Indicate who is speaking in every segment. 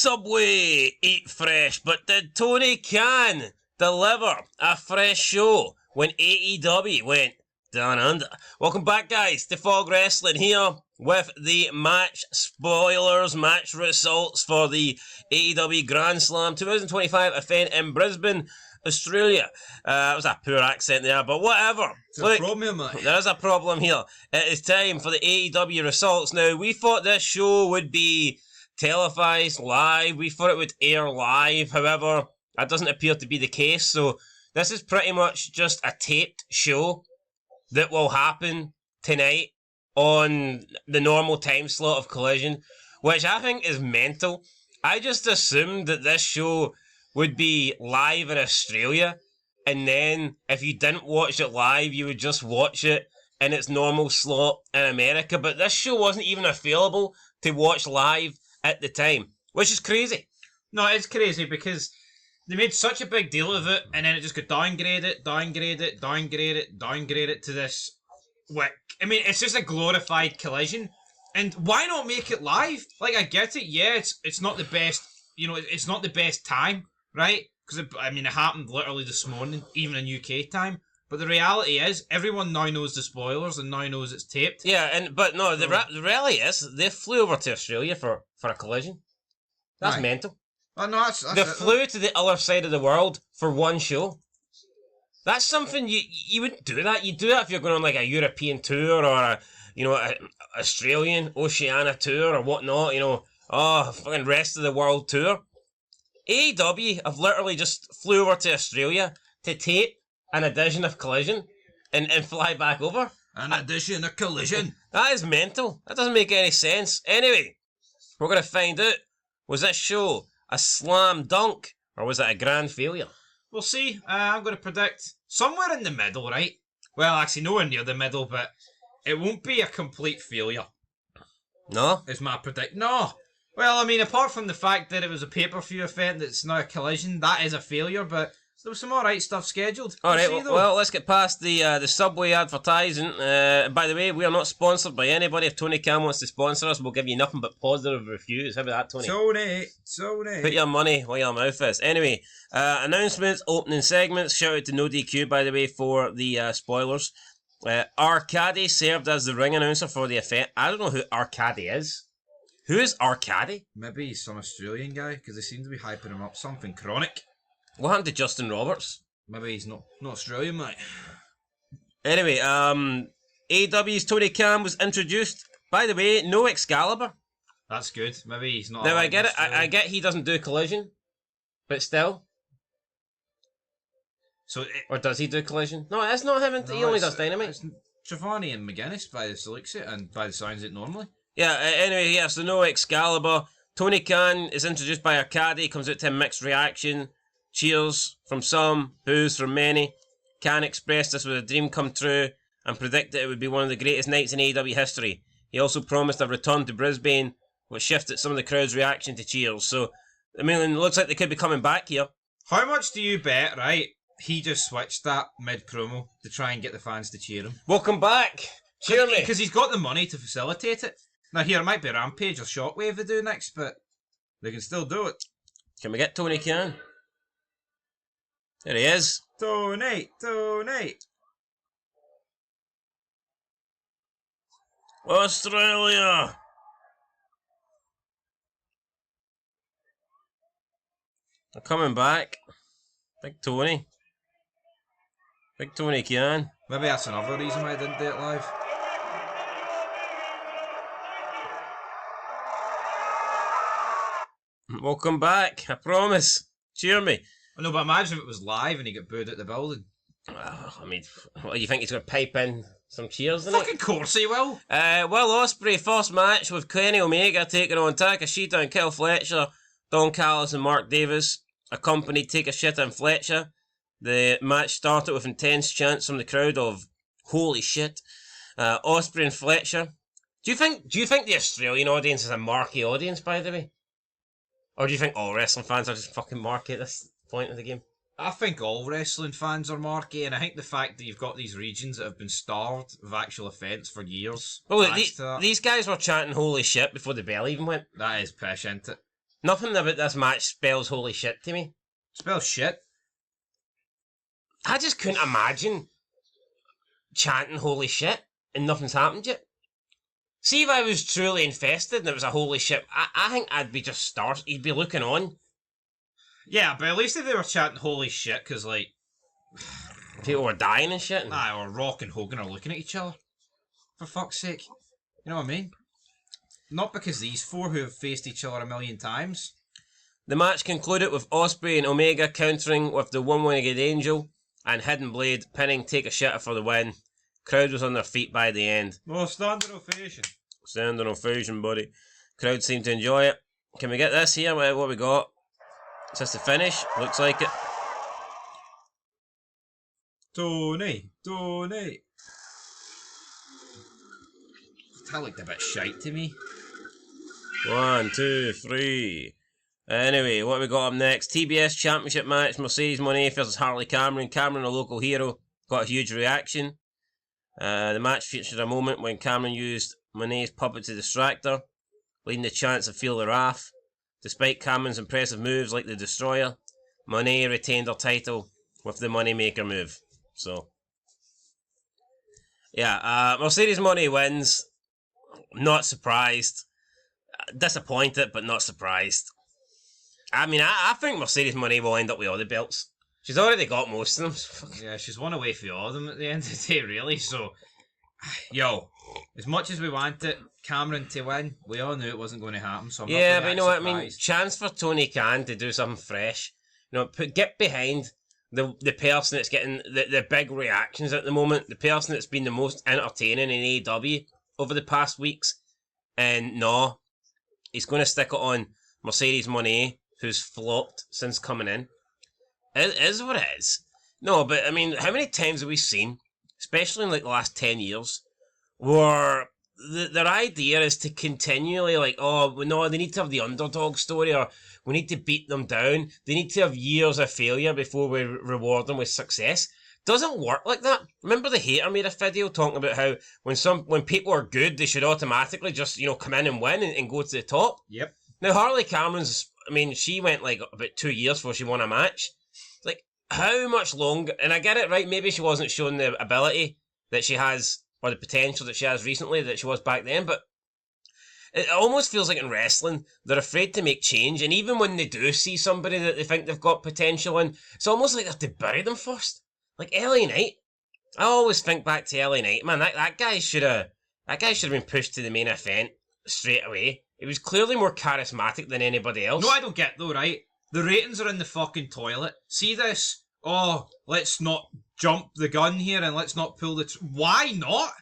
Speaker 1: Subway eat fresh, but did Tony Khan deliver a fresh show when AEW went down under? Welcome back, guys, to Fog Wrestling here with the match spoilers, match results for the AEW Grand Slam 2025 event in Brisbane, Australia. That was a poor accent there, but whatever.
Speaker 2: There's a problem, mate.
Speaker 1: There is a problem here. It is time for the AEW results. Now, we thought this show would be televised live. We thought it would air live. However, that doesn't appear to be the case. So this is pretty much just a taped show that will happen tonight on the normal time slot of Collision, which I think is mental. I just assumed that this show would be live in Australia, and then if you didn't watch it live, you would just watch it in its normal slot in America. But this show wasn't even available to watch live at the time, which is crazy.
Speaker 2: No, it's crazy because they made such a big deal of it, and then it just got downgraded to this. I mean, it's just a glorified Collision, and why not make it live? Like, I get it, yeah, it's not the best, it's not the best time, right? Because it happened literally this morning, even in UK time. But the reality is, everyone now knows the spoilers and now knows it's taped.
Speaker 1: Yeah, but the reality is, they flew over to Australia for a Collision. That's mental.
Speaker 2: Oh, no,
Speaker 1: they flew to the other side of the world for one show. That's something you wouldn't do that. You do that if you're going on like a European tour or a Australian, Oceania tour or whatnot. Fucking rest of the world tour. AEW have literally just flew over to Australia to tape an edition of Collision and fly back over.
Speaker 2: An edition of Collision.
Speaker 1: That is mental. That doesn't make any sense. Anyway, we're going to find out, was this show a slam dunk or was it a grand failure?
Speaker 2: We'll see. I'm going to predict somewhere in the middle, right? Well, actually, nowhere near the middle, but it won't be a complete failure.
Speaker 1: No?
Speaker 2: Is my predict. No. Well, apart from the fact that it was a pay-per-view event that's now a Collision, that is a failure, but there was some alright stuff scheduled.
Speaker 1: Alright, well, let's get past the Subway advertising. By the way, we are not sponsored by anybody. If Tony Khan wants to sponsor us, we'll give you nothing but positive reviews. How about that, Tony?
Speaker 2: Tony.
Speaker 1: Put your money where your mouth is. Anyway, announcements, opening segments. Shout out to No DQ, by the way, for the spoilers. Arcady served as the ring announcer for the event. I don't know who Arcady is. Who is Arcady?
Speaker 2: Maybe he's some Australian guy, because they seem to be hyping him up. Something chronic.
Speaker 1: What happened to Justin Roberts?
Speaker 2: Maybe he's not Australian, mate.
Speaker 1: Anyway, AEW's Tony Khan was introduced. By the way, no Excalibur.
Speaker 2: That's good. Maybe he's not.
Speaker 1: Now, I get it. I get he doesn't do Collision. But still. Or does he do Collision? No, it's not him. He only does Dynamite.
Speaker 2: It's Giovanni and McGuinness by the looks of it, and by the sounds of it normally.
Speaker 1: Yeah, anyway, yeah, so no Excalibur. Tony Khan is introduced by Arcady, comes out to a mixed reaction. Cheers from some, boos from many. Khan expressed this was a dream come true and predicted it would be one of the greatest nights in AEW history. He also promised a return to Brisbane, which shifted some of the crowd's reaction to cheers. So, it looks like they could be coming back here.
Speaker 2: How much do you bet, right, he just switched that mid-promo to try and get the fans to cheer him?
Speaker 1: Welcome back! Cheer me!
Speaker 2: Because he's got the money to facilitate it. Now here, it might be Rampage or Shockwave they do next, but they can still do it.
Speaker 1: Can we get Tony Khan? There he is.
Speaker 2: Tony!
Speaker 1: Australia! They're coming back. Big Tony Khan.
Speaker 2: Maybe that's another reason why I didn't do it live.
Speaker 1: Welcome back, I promise. Cheer me.
Speaker 2: No, but imagine if it was live and he got booed at the building.
Speaker 1: What, you think he's going to pipe in some cheers?
Speaker 2: Fucking course he will.
Speaker 1: Will Ospreay, first match with Kenny Omega taking on Takeshita and Kyle Fletcher, Don Callis and Mark Davis, accompanied Takeshita and Fletcher. The match started with intense chants from the crowd of "Holy shit!" Ospreay and Fletcher. Do you think the Australian audience is a marquee audience, by the way? Or do you think all wrestling fans are just fucking marquee at this point of the game?
Speaker 2: I think all wrestling fans are marquee, and I think the fact that you've got these regions that have been starved of actual events for years.
Speaker 1: Well, these guys were chanting "Holy shit" before the bell even went.
Speaker 2: That is pish, isn't it?
Speaker 1: Nothing about this match spells holy shit to me.
Speaker 2: Spells shit.
Speaker 1: I just couldn't imagine chanting holy shit and nothing's happened yet. See if I was truly infested and it was a holy shit, I think I'd be just stars. You'd be looking on.
Speaker 2: Yeah, but at least if they were chanting holy shit, because, like,
Speaker 1: people were dying and shit.
Speaker 2: or Rock and Hogan are looking at each other. For fuck's sake. You know what I mean? Not because these four who have faced each other a million times.
Speaker 1: The match concluded with Ospreay and Omega countering with the one-winged angel and Hidden Blade pinning Take a Shitter for the win. Crowd was on their feet by the end.
Speaker 2: Oh, standing ovation.
Speaker 1: Standing ovation, buddy. Crowd seemed to enjoy it. Can we get this here? What we got? Is this the finish? Looks like it.
Speaker 2: Tony. That looked a bit shite to me.
Speaker 1: 1, 2, 3. Anyway, what we got up next? TBS Championship match. Mercedes Moné versus Harley Cameron. Cameron, a local hero, got a huge reaction. The match featured a moment when Cameron used Moné's puppet to distract her, leading the chance of Feel the Wrath. Despite Cameron's impressive moves like the Destroyer, Moné retained her title with the Moneymaker move. So, yeah, Mercedes Moné wins. Not surprised. Disappointed, but not surprised. I mean, I think Mercedes Moné will end up with all the belts. She's already got most of them.
Speaker 2: Yeah, she's one away from all of them at the end of the day, really. So, yo, as much as we wanted Cameron to win, we all knew it wasn't going to happen. So I'm not
Speaker 1: yeah, but you know what I mean?
Speaker 2: surprised.
Speaker 1: Chance for Tony Khan to do something fresh. You know, get behind the person that's getting the big reactions at the moment, the person that's been the most entertaining in AEW over the past weeks. And no, he's going to stick it on Mercedes Moné, who's flopped since coming in. It is what it is. No, but I mean, how many times have we seen, especially in like the last 10 years, where their idea is to continually like, oh, no, they need to have the underdog story, or we need to beat them down. They need to have years of failure before we reward them with success. Doesn't work like that. Remember the Hater made a video talking about how when people are good, they should automatically just, you know, come in and win and go to the top.
Speaker 2: Yep.
Speaker 1: Now, Harley Cameron's, I mean, she went like about 2 years before she won a match. Like, how much longer? And I get it, right? Maybe she wasn't showing the ability that she has, or the potential that she has recently that she was back then, but it almost feels like in wrestling, they're afraid to make change, and even when they do see somebody that they think they've got potential in, it's almost like they have to bury them first. Like LA Knight. I always think back to LA Knight. Man, that guy should have been pushed to the main event straight away. He was clearly more charismatic than anybody else.
Speaker 2: No, I don't get though, right? The ratings are in the fucking toilet. See this? Oh, let's not jump the gun here and let's not pull the... Why not?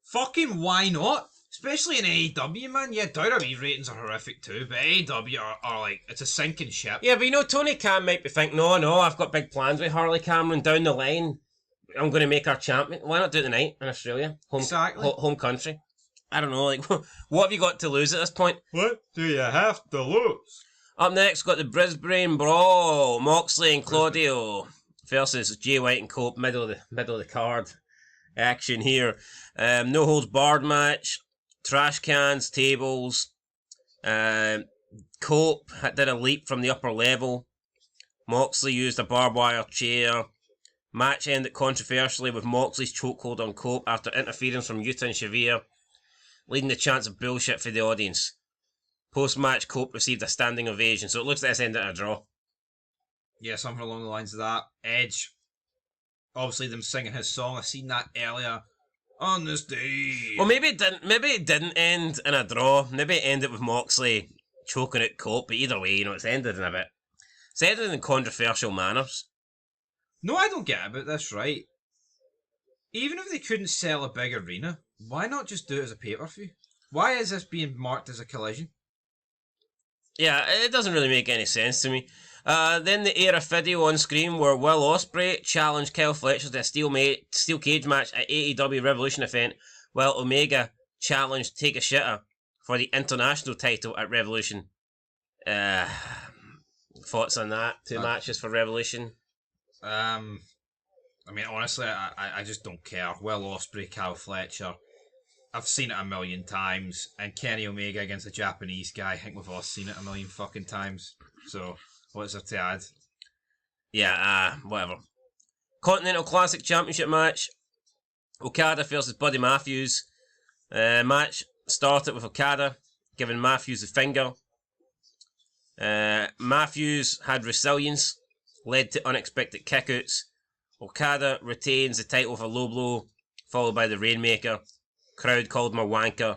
Speaker 2: Fucking why not? Especially in AEW, man. Yeah, WWE ratings are horrific too, but AEW are like, it's a sinking ship.
Speaker 1: Yeah, but you know, Tony Khan might be thinking, no, I've got big plans with Harley Cameron down the line. I'm going to make her champion. Why not do it tonight in Australia?
Speaker 2: Exactly.
Speaker 1: Home country. I don't know, like, what have you got to lose at this point?
Speaker 2: What do you have to lose?
Speaker 1: Up next, got the Brisbane Brawl. Moxley and Claudio versus Jay White and Cope. Middle of the card action here. No holds barred match. Trash cans, tables. Cope did a leap from the upper level. Moxley used a barbed wire chair. Match ended controversially with Moxley's chokehold on Cope after interference from Yuta and Shavir, leading the chance of bullshit for the audience. Post-match, Cope received a standing ovation, so it looks like this ended in a draw.
Speaker 2: Yeah, something along the lines of that. Edge, obviously them singing his song. I seen that earlier. On this day.
Speaker 1: Well, maybe it didn't end in a draw. Maybe it ended with Moxley choking out Cope, but either way, you know, it's ended in controversial manners.
Speaker 2: No, I don't get about this, right? Even if they couldn't sell a big arena, why not just do it as a pay-per-view? Why is this being marked as a collision?
Speaker 1: Yeah, it doesn't really make any sense to me. Then the era video on screen where Will Ospreay challenged Kyle Fletcher to a steel cage match at AEW Revolution event, while Omega challenged Take a Shitter for the international title at Revolution. Thoughts on that? Two matches for Revolution.
Speaker 2: I mean, honestly, I just don't care. Will Ospreay, Kyle Fletcher. I've seen it a million times, and Kenny Omega against a Japanese guy, I think we've all seen it a million fucking times. So, what's there to add?
Speaker 1: Yeah, whatever. Continental Classic Championship match. Okada versus Buddy Matthews. Match started with Okada giving Matthews the finger. Matthews had resilience, led to unexpected kickouts. Okada retains the title with a low blow, followed by the Rainmaker. Crowd called him a wanker,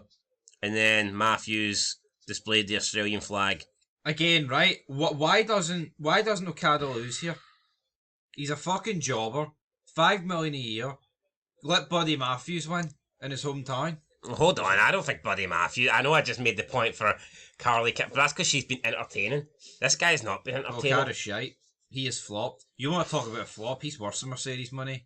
Speaker 1: and then Matthews displayed the Australian flag.
Speaker 2: Again, right? Why doesn't Okada lose here? He's a fucking jobber. $5 million a year. Let Buddy Matthews win in his hometown.
Speaker 1: Hold on, I don't think Buddy Matthews. I know I just made the point for Carly, but that's because she's been entertaining. This guy's not been entertaining.
Speaker 2: Okada's shite. He is flopped. You want to talk about a flop? He's worse than Mercedes Money.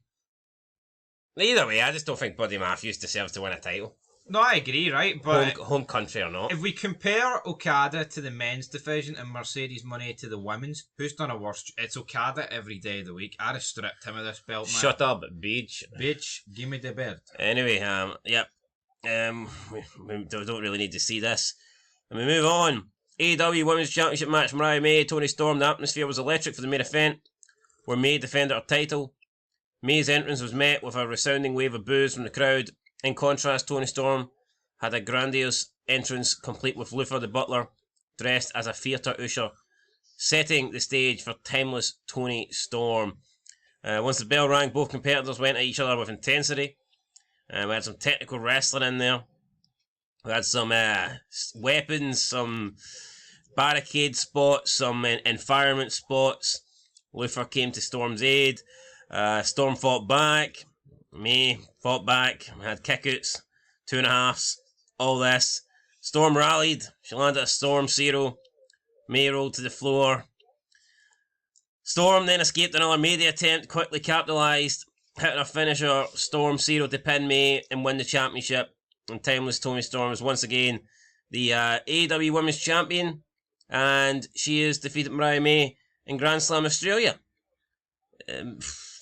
Speaker 1: Either way, I just don't think Buddy Matthews deserves to win a title.
Speaker 2: No, I agree, right? But
Speaker 1: home country or not.
Speaker 2: if we compare Okada to the men's division and Mercedes Money to the women's, who's done a worse? It's Okada every day of the week. I'd have stripped him of this belt, man.
Speaker 1: Shut up, bitch.
Speaker 2: Bitch, give me the belt.
Speaker 1: Anyway, yep. We don't really need to see this. And we move on. AEW Women's Championship match, Mariah May, Toni Storm. The atmosphere was electric for the main event, where May defended her title. May's entrance was met with a resounding wave of boos from the crowd. In contrast, Toni Storm had a grandiose entrance complete with Luther the Butler, dressed as a theatre usher, setting the stage for timeless Toni Storm. Once the bell rang, both competitors went at each other with intensity. We had some technical wrestling in there. We had some weapons, some barricade spots, some environment spots. Luther came to Storm's aid. Storm fought back. May fought back. We had kickouts, 2.5s, all this. Storm rallied. She landed a Storm Zero. May rolled to the floor. Storm then escaped another Mayday attempt, quickly capitalised, hit her finisher, Storm Zero to pin May and win the championship. And timeless Toni Storm is once again the AEW Women's Champion, and she has defeated Mariah May in Grand Slam Australia.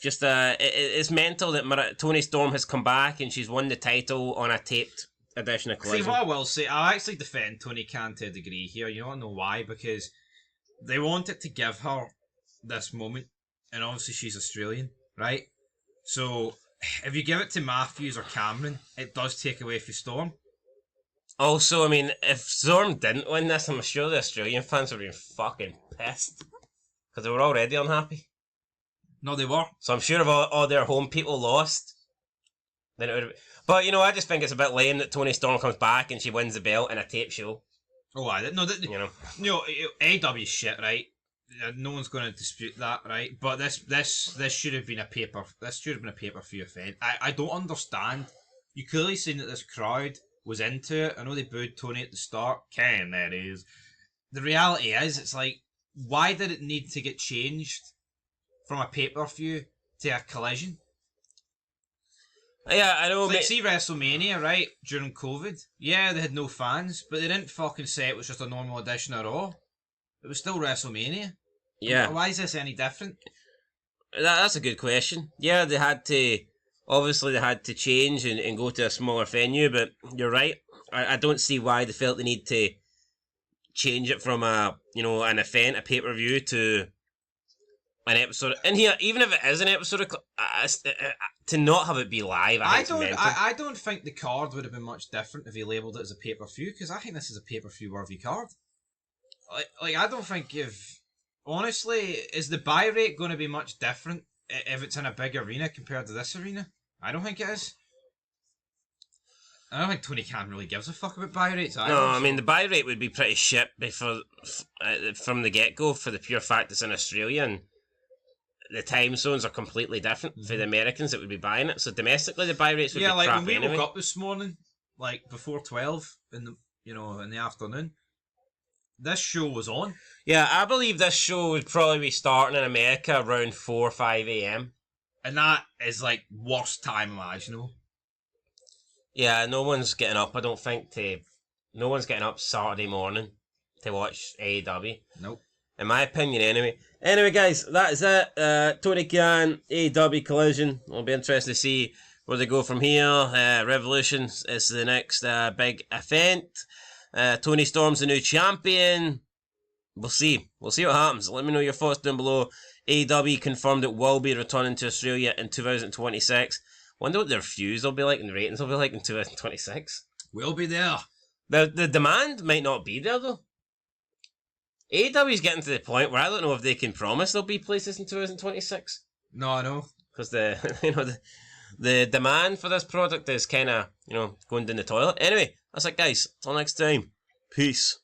Speaker 1: It's mental that Toni Storm has come back and she's won the title on a taped edition of Collision.
Speaker 2: See, what I will say, I actually defend Toni Khan to a degree here. You don't know why, because they wanted to give her this moment, and obviously she's Australian, right? So if you give it to Matthews or Cameron, it does take away from Storm.
Speaker 1: Also, I mean, if Storm didn't win this, I'm sure the Australian fans would be fucking pissed, because they were already unhappy.
Speaker 2: No, they were.
Speaker 1: So I'm sure if all their home people lost, then it would have... But, you know, I just think it's a bit lame that Toni Storm comes back and she wins the belt in a tape show.
Speaker 2: Oh, I didn't know that.
Speaker 1: You know,
Speaker 2: AEW shit, right? No one's going to dispute that, right? But this should have been a paper. This should have been a pay-per-view event. I don't understand. You clearly seen that this crowd was into it. I know they booed Toni at the start. Ken, that is. The reality is, it's like, why did it need to get changed from a pay-per-view to a Collision?
Speaker 1: Yeah, I know.
Speaker 2: Like, see WrestleMania, right? During COVID, yeah, they had no fans, but they didn't fucking say it was just a normal edition at all. It was still WrestleMania.
Speaker 1: Yeah.
Speaker 2: Why is this any different?
Speaker 1: That's a good question. Yeah, they had to change and go to a smaller venue, but you're right. I don't see why they felt the need to change it from an event, a pay-per-view, to an episode. And here, even if it is an episode of to not have it be live, I
Speaker 2: don't think the card would have been much different if he labelled it as a pay-per-view, because I think this is a pay-per-view worthy card. Like I don't think honestly, is the buy rate going to be much different if it's in a big arena compared to this arena? I don't think it is. I don't think Tony Khan really gives a fuck about buy rates either.
Speaker 1: No, I mean, the buy rate would be pretty shit from the get-go, for the pure fact it's in Australia and the time zones are completely different for the Americans that would be buying it. So domestically, the buy rates would be crap anyway. Yeah, like
Speaker 2: when we woke up this morning, like before 12 in the afternoon, this show was on.
Speaker 1: Yeah, I believe this show would probably be starting in America around 4 or 5 a.m.
Speaker 2: And that is like worst time imaginable.
Speaker 1: Yeah, no one's getting up, I don't think, no one's getting up Saturday morning to watch AEW.
Speaker 2: Nope.
Speaker 1: In my opinion, anyway. Anyway, guys, that is it. Tony Khan, AEW Collision. It'll be interesting to see where they go from here. Revolution is the next big event. Tony Storm's the new champion. We'll see. We'll see what happens. Let me know your thoughts down below. AEW confirmed it will be returning to Australia in 2026. Wonder what their views will be like and the ratings will be like in 2026.
Speaker 2: We'll be there.
Speaker 1: The demand might not be there though. AEW is getting to the point where I don't know if they can promise there'll be places in 2026.
Speaker 2: No, I know.
Speaker 1: Because the demand for this product is kind of going down the toilet. Anyway, that's it, guys. Until next time. Peace.